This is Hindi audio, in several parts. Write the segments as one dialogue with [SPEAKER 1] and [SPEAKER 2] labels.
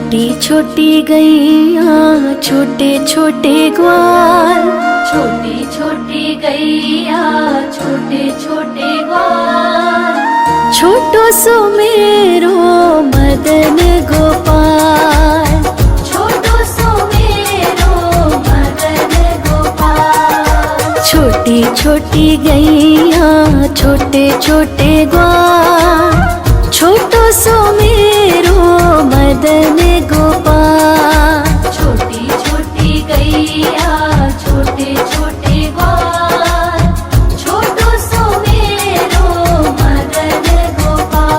[SPEAKER 1] छोटी छोटी गैया छोटे छोटे ग्वाल,
[SPEAKER 2] छोटी छोटी गैया छोटे छोटे ग्वाल,
[SPEAKER 1] छोटो सो मेरो मदन गोपाल,
[SPEAKER 2] छोटो सो मेरो मदन गोपाल।
[SPEAKER 1] छोटी छोटी गैया छोटे छोटे ग्वाल, छोटो सो मेरो मदन गोपाल।
[SPEAKER 2] छोटी छोटी गैया छोटे छोटे ग्वाल, छोटो सो मेरो मदन गोपाल।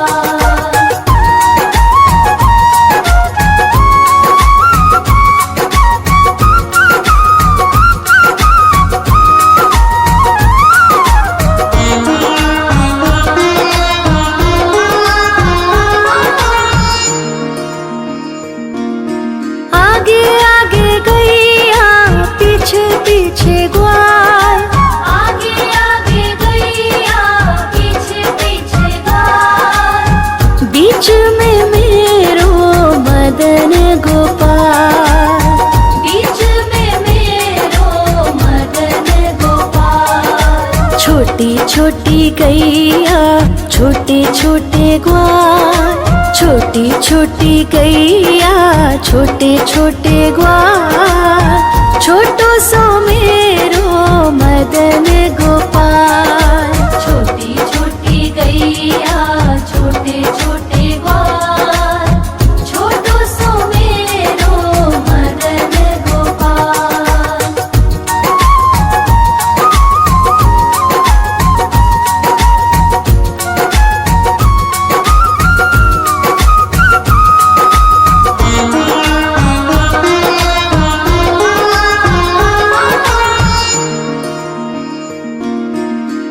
[SPEAKER 1] आगे आगे गैया पीछे पीछे ग्वाल,
[SPEAKER 2] आगे आगे गैया पीछे पीछे ग्वाल,
[SPEAKER 1] बीच में मेरो मदन गोपाल।
[SPEAKER 2] बीच में मेरो मदन गोपाल।
[SPEAKER 1] छोटी छोटी गैया छोटे छोटे ग्वाल, छोटी छोटी गैया छोटे छोटे ग्वाल, छोटो सो मेरो मदन गोपाल।
[SPEAKER 2] छोटी छोटी गैया छोटे छोटे ग्वाल, छोटो सो मेरो मदन गोपाल।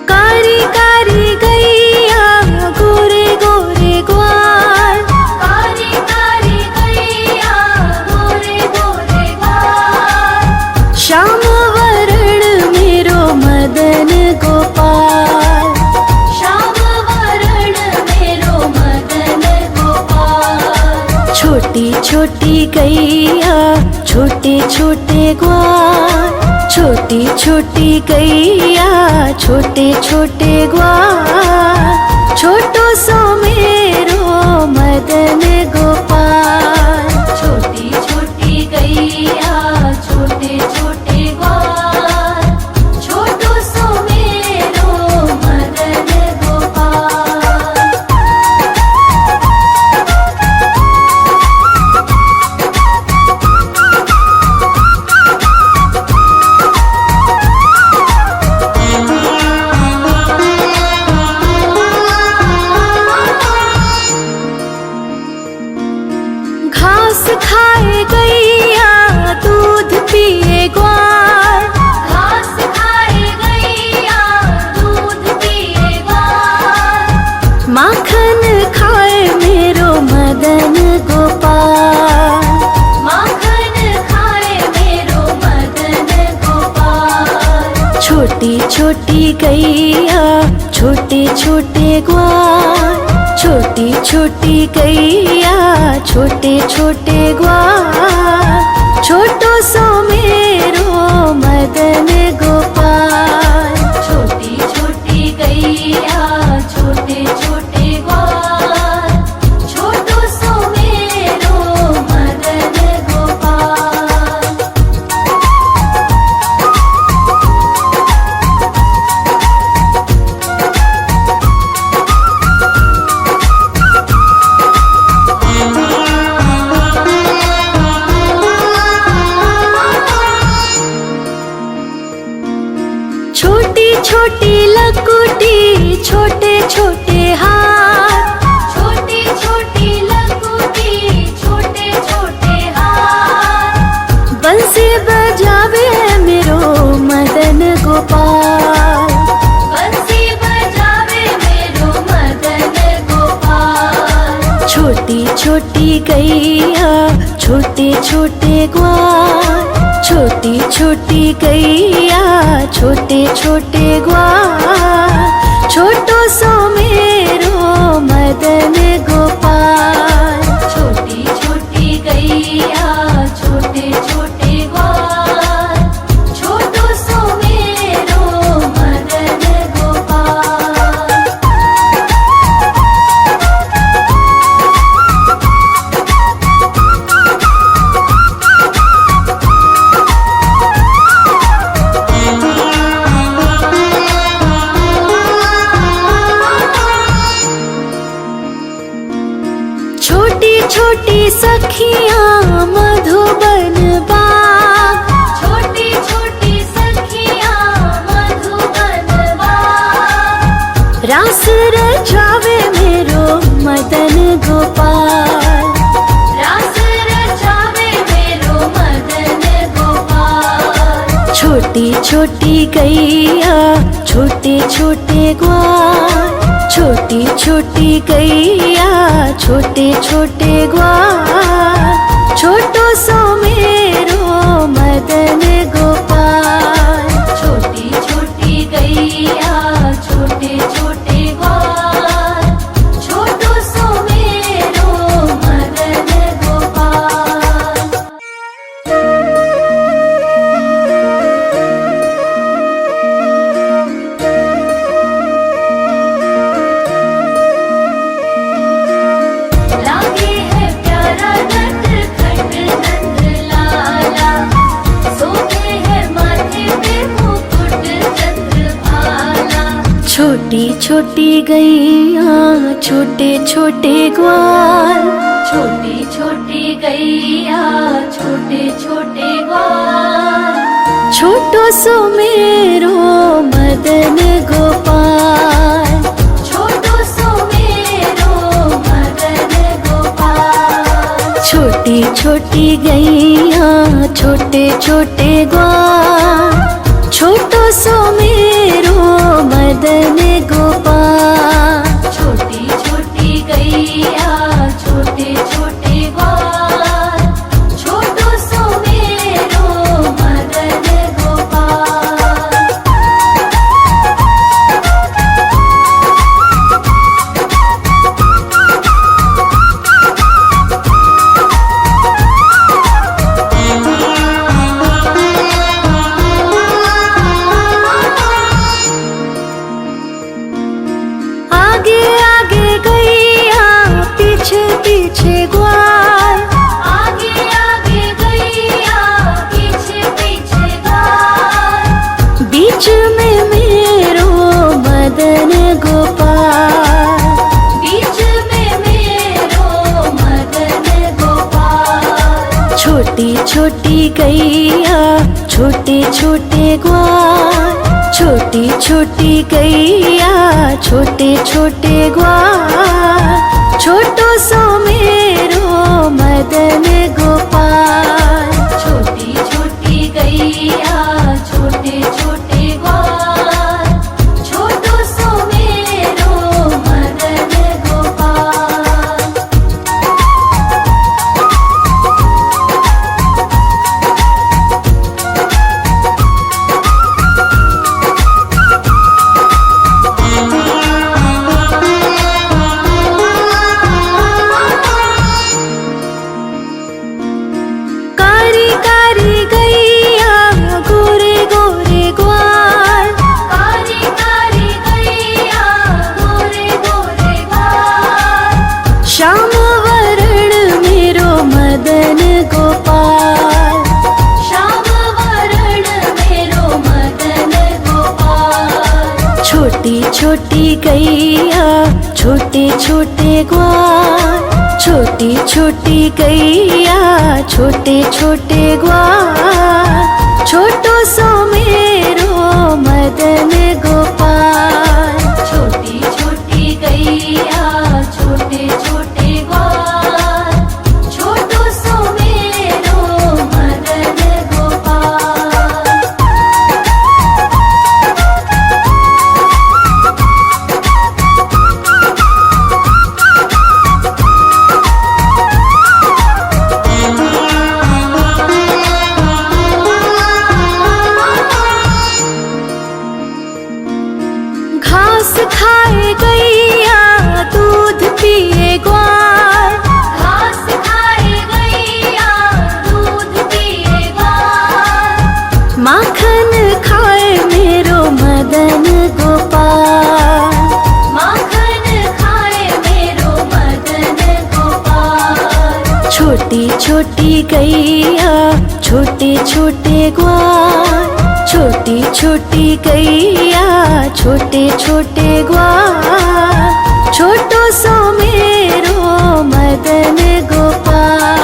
[SPEAKER 1] कारी कारी गैया गोरे गोरे ग्वाल,
[SPEAKER 2] कारी कारी गैया गोरे गोरे ग्वाल,
[SPEAKER 1] श्याम वरण मेरो मदन गोपाल।
[SPEAKER 2] श्याम वरण मेरो मदन गोपाल।
[SPEAKER 1] छोटी छोटी गैया छोटे छोटे ग्वाल, छोटी छोटी गैया छोटे छोटे ग्वाल, छोटो सो मेरो मदन गोपाल।
[SPEAKER 2] छोटी छोटी गैया छोटे छोटे ग्वाल, छोटो सो मेरो मदन गोपाल।
[SPEAKER 1] घास खाए गैया दूध पिए ग्वाल,
[SPEAKER 2] घास खाए गैया दूध पिए ग्वाल,
[SPEAKER 1] माखन खाए मेरो मदन गोपाल।
[SPEAKER 2] माखन खाए मेरो मदन गोपाल।
[SPEAKER 1] छोटी छोटी गैया छोटे छोटे ग्वाल, छोटी छोटी गैया छोटे छोटे ग्वाल, छोटो सो मेरो मदन गोपाल।
[SPEAKER 2] छोटी छोटी गैया छोटे छोटे ग्वाल, छोटो सो मेरो मदन गोपाल।
[SPEAKER 1] छोटी छोटी लकुटी छोटे छोटे हाथ,
[SPEAKER 2] छोटी छोटी लकुटी छोटे छोटे हाथ,
[SPEAKER 1] बंसी बजावे मेरो मदन गोपाल।
[SPEAKER 2] बंसी बजावे मेरो मदन गोपाल।
[SPEAKER 1] छोटी छोटी गैया छोटे छोटे ग्वाल, छोटी छोटी गैया छोटे छोटे ग्वाल, छोटो सो मेरो मदन गोपाल।
[SPEAKER 2] छोटी छोटी गैया
[SPEAKER 1] सखियाँ मधुबन बाग,
[SPEAKER 2] छोटी छोटी सखियाँ मधुबन बाग,
[SPEAKER 1] रास रचावे मेरो मदन गोपाल।
[SPEAKER 2] रास रचावे मेरो मदन गोपाल।
[SPEAKER 1] छोटी छोटी गैया छोटे छोटे ग्वाल, छोटी छोटी गैया छोटे छोटे ग्वाल, छोटो सो मेरो मदन गोपाल।
[SPEAKER 2] छोटी छोटी गैया छोटे छोटे ग्वाल, छोटो सो मेरो मदन गोपाल। लागे है प्यारा नटखट नंद लाला, सोते है माथे पे मुकुट चंद्रभाला।
[SPEAKER 1] छोटी छोटी गैया छोटे छोटे ग्वाल,
[SPEAKER 2] छोटी छोटी गैया छोटे छोटे ग्वाल,
[SPEAKER 1] छोटो सो मेरो मदन गोपाल।
[SPEAKER 2] छोटो सो मेरो मदन गोपाल।
[SPEAKER 1] छोटी छोटी गैया छोटे छोटे ग्वाल, छोटो सो मेरो मदन गोपाल।
[SPEAKER 2] छोटी छोटी गैया छोटे छोटे ग्वाल, छोटो सो मेरो मदन गोपाल।
[SPEAKER 1] आगे आगे गैया पीछे पीछे ग्वाल,
[SPEAKER 2] आगे आगे गैया पीछे पीछे ग्वाल,
[SPEAKER 1] बीच में मेरो मदन गोपाल।
[SPEAKER 2] बीच में मेरो मदन गोपाल।
[SPEAKER 1] छोटी छोटी गैया छोटे छोटे ग्वाल, छोटी छोटी गैया छोटे छोटे ग्वाल, छोटो सो मेरो मदन गोपाल।
[SPEAKER 2] छोटी छोटी गैया छोटे छोटे ग्वाल, छोटो सो मेरो मदन गोपाल।
[SPEAKER 1] कारी कारी गैया गोरे गोरे ग्वाल,
[SPEAKER 2] कारी कारी गैया गोरे गोरे ग्वाल,
[SPEAKER 1] श्याम वरण मेरो मदन गोपाल।
[SPEAKER 2] श्याम वरण मेरो मदन गोपाल।
[SPEAKER 1] छोटी छोटी गैया छोटे छोटे ग्वाल, छोटी छोटी गैया छोटे छोटे ग्वाल, छोटो सो मेरो मदन गोपाल।
[SPEAKER 2] छोटी छोटी गैया छोटे छोटे ग्वाल, छोटो सो मेरो मदन गोपाल।
[SPEAKER 1] घास खाए गैया दूध पिए ग्वाल,
[SPEAKER 2] घास खाए गैया दूध पिए ग्वाल,
[SPEAKER 1] माखन खाए मेरो मदन गोपाल।
[SPEAKER 2] माखन खाए मेरो मदन गोपाल।
[SPEAKER 1] छोटी छोटी गैया छोटे छोटे ग्वाल, छोटी छोटी गैया छोटे छोटे ग्वाल, छोटो सो मेरो मदन गोपाल।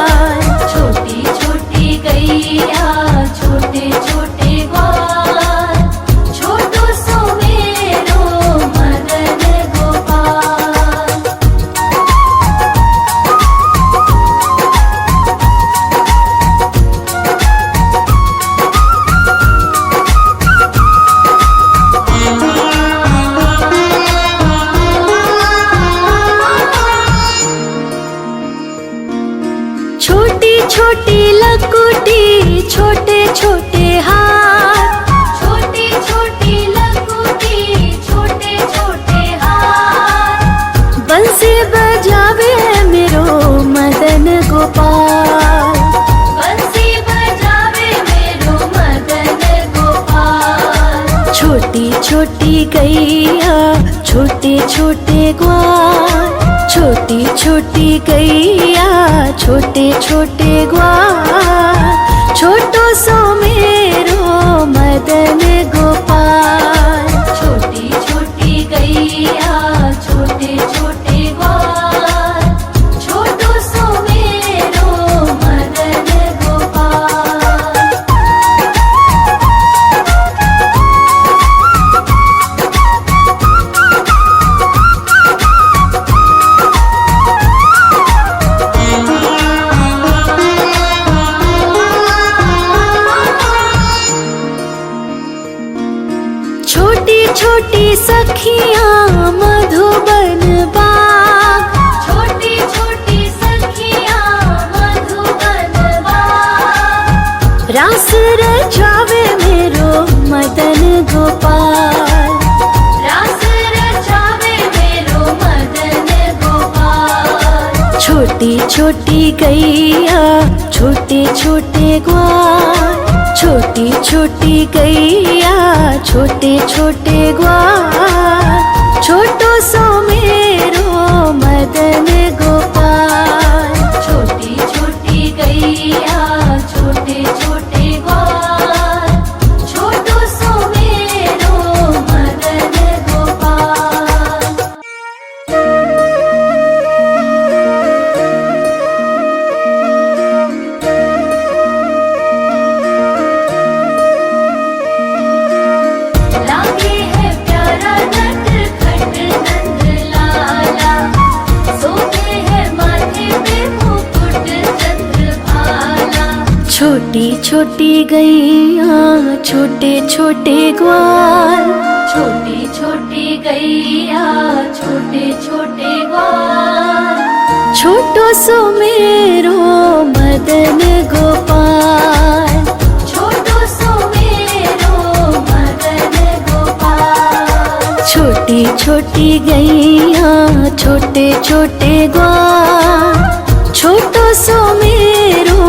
[SPEAKER 1] गैया छोटे छोटे ग्वाल, छोटी छोटी गैया छोटे छोटे ग्वाल, छोटो सो मेरो मदन गोपाल।
[SPEAKER 2] छोटी छोटी गैया छोटे छोटे ग्वाल, छोटो सो मेरो मदन गोपाल।
[SPEAKER 1] छोटी छोटी सखियाँ मधुबन बाग,
[SPEAKER 2] छोटी छोटी सखियाँ मधुबन बाग,
[SPEAKER 1] रास रचावे मेरो मदन गोपाल।
[SPEAKER 2] रास रचावे मेरो मदन गोपाल।
[SPEAKER 1] छोटी छोटी गैया छोटे छोटे ग्वाल, छोटी छोटी गैया छोटे छोटे ग्वाल, छोटो सो मेरो मदन गोपाल।
[SPEAKER 2] छोटी छोटी गैया छोटे छोटे ग्वाल, छोटो सो मेरो मदन गोपाल। लागे है प्यारा नटखट नंद लाला, सोते है माथे पे मुकुट चंद्रभाला।
[SPEAKER 1] छोटी छोटी गैया छोटे छोटे ग्वाल,
[SPEAKER 2] छोटी छोटी गैया छोटे छोटे ग्वाल,
[SPEAKER 1] छोटो सो मेरो मदन गोपाल।
[SPEAKER 2] छोटो सो मेरो मदन गोपाल।
[SPEAKER 1] छोटी छोटी गैया छोटे छोटे ग्वाल, छोटो सो मेरो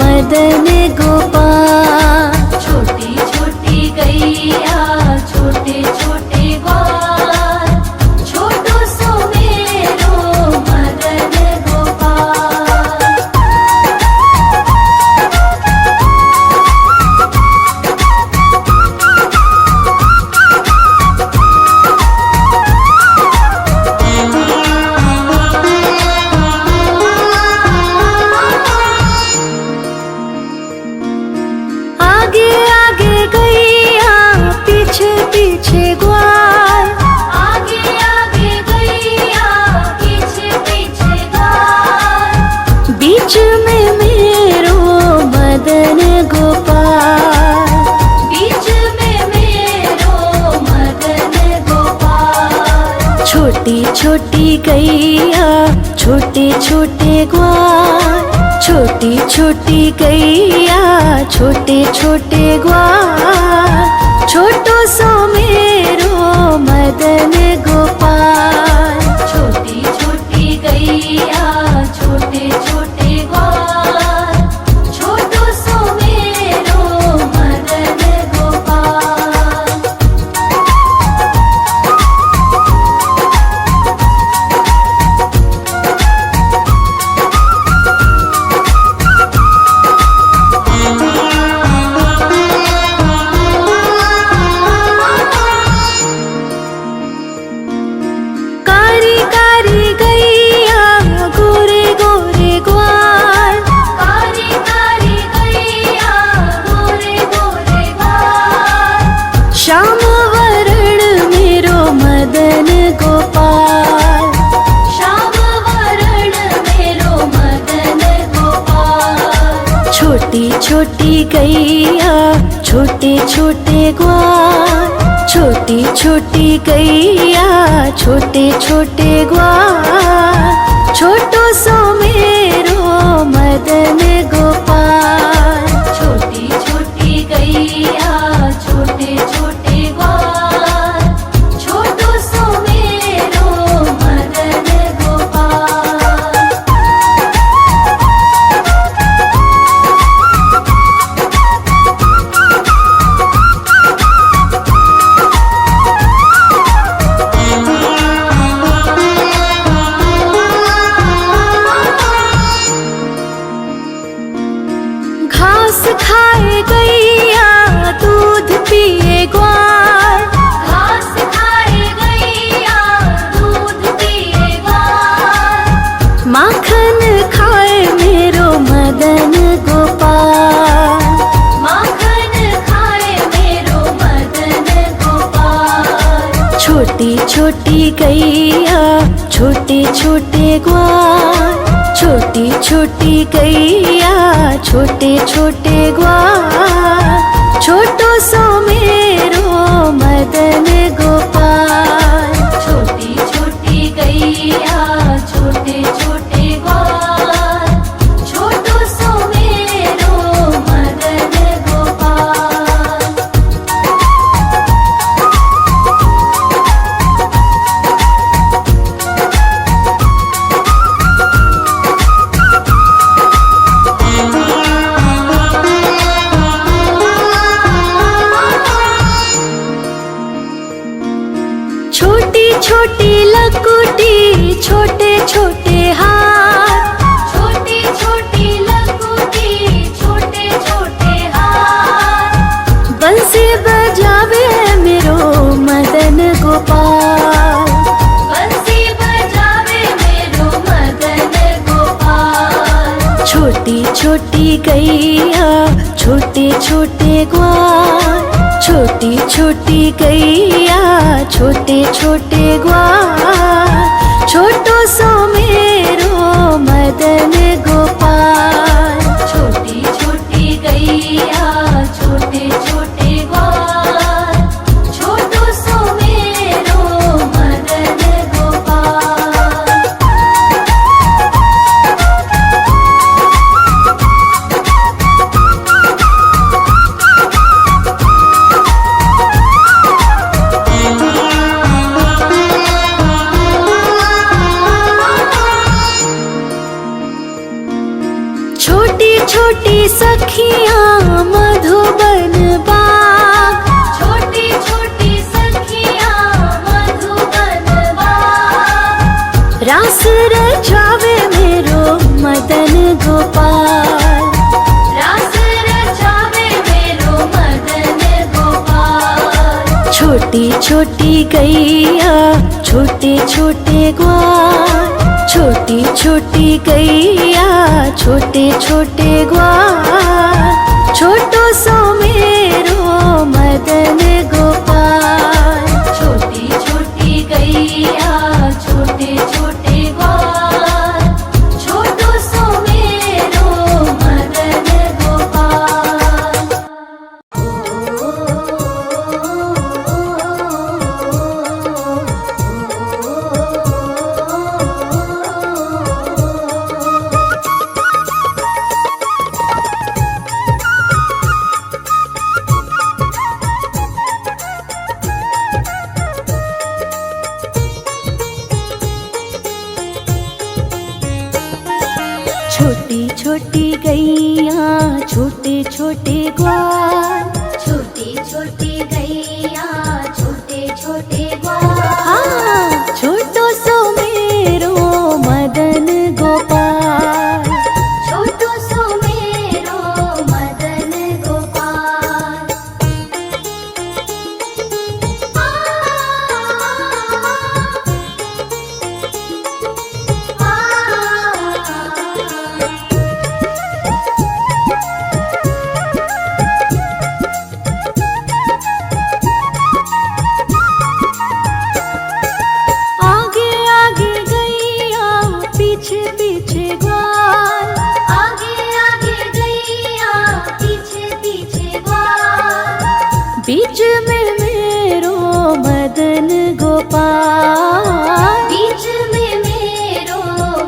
[SPEAKER 1] मदन गोपाल।
[SPEAKER 2] छोटी छोटी गैया छोटे छोटे ग्वाल, छोटो सो मेरो मदन गोपाल।
[SPEAKER 1] आगे आगे गैया पीछे पीछे ग्वाल,
[SPEAKER 2] आगे आगे गैया पीछे पीछे ग्वाल,
[SPEAKER 1] बीच में मेरो मदन गोपाल।
[SPEAKER 2] बीच में मेरो मदन गोपाल।
[SPEAKER 1] छोटी छोटी गैया छोटे छोटे ग्वाल, छोटी छोटी गैया छोटे छोटे ग्वाल, छोटो सो मेरो मदन गोपाल।
[SPEAKER 2] छोटी छोटी गैया छोटे छोटे ग्वाल, छोटो सो मेरो मदन गोपाल।
[SPEAKER 1] कारी कारी गैया गोरे गोरे ग्वाल,
[SPEAKER 2] कारी कारी गैया गोरे गोरे ग्वाल,
[SPEAKER 1] श्याम वरण मेरो मदन गोपाल।
[SPEAKER 2] श्याम वरण मेरो मदन गोपाल।
[SPEAKER 1] छोटी छोटी गैया छोटे छोटे ग्वाल, छोटी छोटी गैया छोटे छोटे ग्वाल, छोटो सो मेरो मदन गोपाल।
[SPEAKER 2] छोटी छोटी गैया छोटे छोटे ग्वाल, छोटो सो मेरो मदन गोपाल।
[SPEAKER 1] मदन गोपाल।
[SPEAKER 2] माखन खाए मेरो मदन गोपाल।
[SPEAKER 1] छोटी छोटी गैया छोटे छोटे ग्वाल, छोटी छोटी गैया छोटे छोटे ग्वाल, छोटो सो मेरो मदन गोपाल।
[SPEAKER 2] छोटी छोटी गैया छोटे छोटे ग्वाल, छोटो सो मेरो मदन गोपाल।
[SPEAKER 1] छोटी छोटी लकुटी छोटे छोटे हाथ,
[SPEAKER 2] छोटी छोटी लकुटी छोटे छोटे हाथ,
[SPEAKER 1] बंसी बजावे मेरो मदन गोपाल।
[SPEAKER 2] बंसी बजावे मेरो मदन गोपाल।
[SPEAKER 1] छोटी छोटी गैया छोटे छोटे ग्वाल, छोटी छोटी गैया छोटे छोटे ग्वाल, छोटो सो मेरो मदन गोपाल।
[SPEAKER 2] छोटी छोटी गैया छोटे छोटे ग्वाल, छोटो सो मेरो मदन गोपाल।
[SPEAKER 1] छोटी छोटी सखियाँ मधुबन बाग,
[SPEAKER 2] छोटी छोटी सखियाँ मधुबन बाग,
[SPEAKER 1] रास रचावे मेरो मदन गोपाल।
[SPEAKER 2] रास रचावे मेरो मदन गोपाल।
[SPEAKER 1] छोटी छोटी गैया छोटे छोटे ग्वाल, छोटी छोटी गैया छोटे छोटे ग्वाल, छोटो सो मेरो मदन गोपाल।
[SPEAKER 2] छोटी छोटी गैया छोटे छोटे ग्वाल, छोटो सो मेरो मदन गोपाल।
[SPEAKER 1] छोटी छोटी गैया छोटे छोटे ग्वाल,
[SPEAKER 2] छोटी छोटी गैया छोटे छोटे ग्वाल,
[SPEAKER 1] हाँ छोटो सो मेरो मदन गोपाल।
[SPEAKER 2] छोटो सो मेरो मदन गोपाल।
[SPEAKER 1] आगे आगे गैया पीछे पीछे ग्वाल,
[SPEAKER 2] आगे आगे गैया पीछे पीछे ग्वाल,
[SPEAKER 1] बीच में मेरो मदन गोपाल।
[SPEAKER 2] बीच में मेरो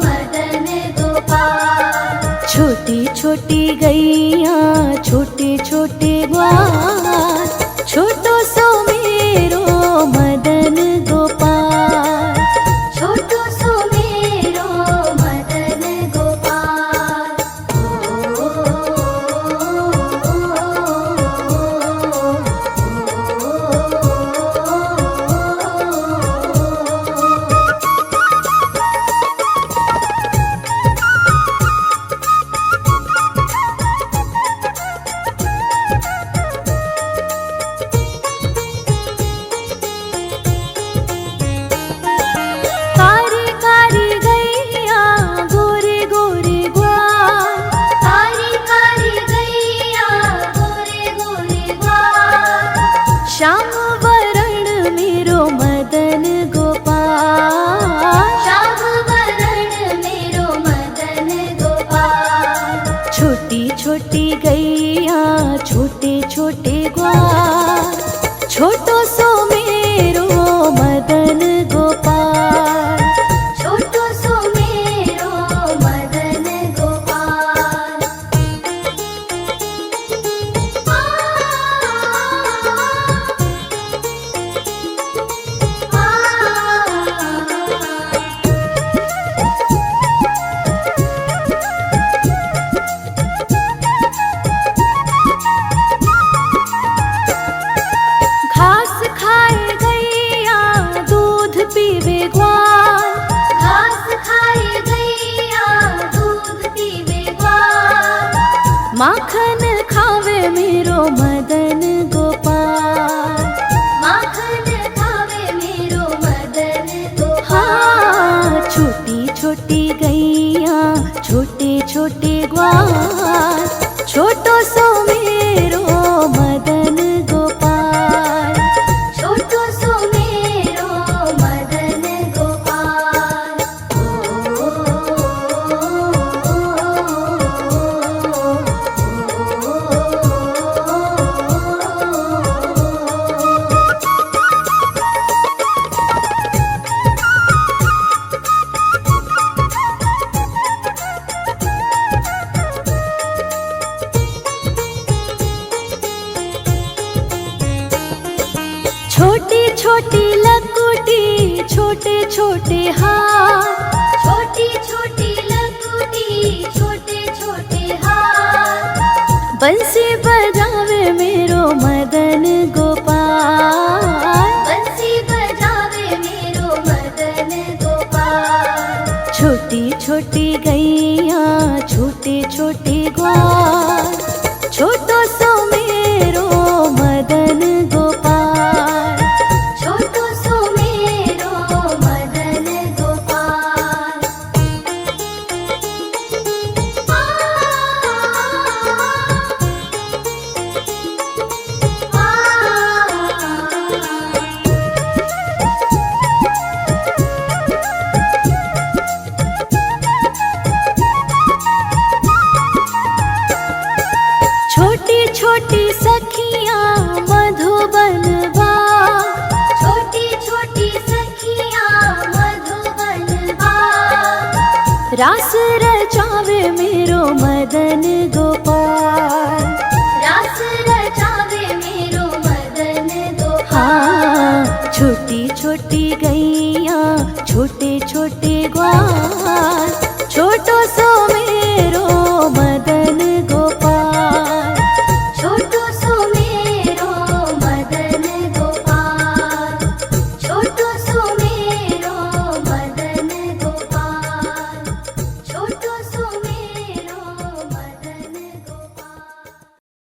[SPEAKER 2] मदन गोपाल।
[SPEAKER 1] छोटी छोटी गैया छोटे छोटे ग्वाल, छोटो सो मेरो मदन गोपाल।
[SPEAKER 2] छोटो सो मेरो मदन गोपाल।
[SPEAKER 1] छोटी गैया छोटे छोटे ग्वाल, छोटो सो मेरो मदन गोपाल।
[SPEAKER 2] छोटो सो मेरो मदन गोपाल।
[SPEAKER 1] छोटी छोटी लकुटी छोटे छोटे हाथ,
[SPEAKER 2] छोटी छोटी लकुटी छोटे छोटे हाथ,
[SPEAKER 1] बंसी बजावे मेरो मदन गोपाल।
[SPEAKER 2] बंसी बजावे मेरो मदन गोपाल।
[SPEAKER 1] छोटी छोटी गैया छोटे छोटे ग्वाल, छोटो सो मेरो मदन गोपाल।
[SPEAKER 2] छोटो सो मेरो मदन गोपाल।
[SPEAKER 1] छोटी छोटी सखियाँ मधुबन बाग,
[SPEAKER 2] छोटी छोटी सखियाँ मधुबन बाग,
[SPEAKER 1] रास रचावे मेरो मदन गोपाल।
[SPEAKER 2] रास रचावे मेरो मदन गोपाल।
[SPEAKER 1] हाँ, छोटी छोटी गैया छोटे छोटे ग्वाल, छोटो सो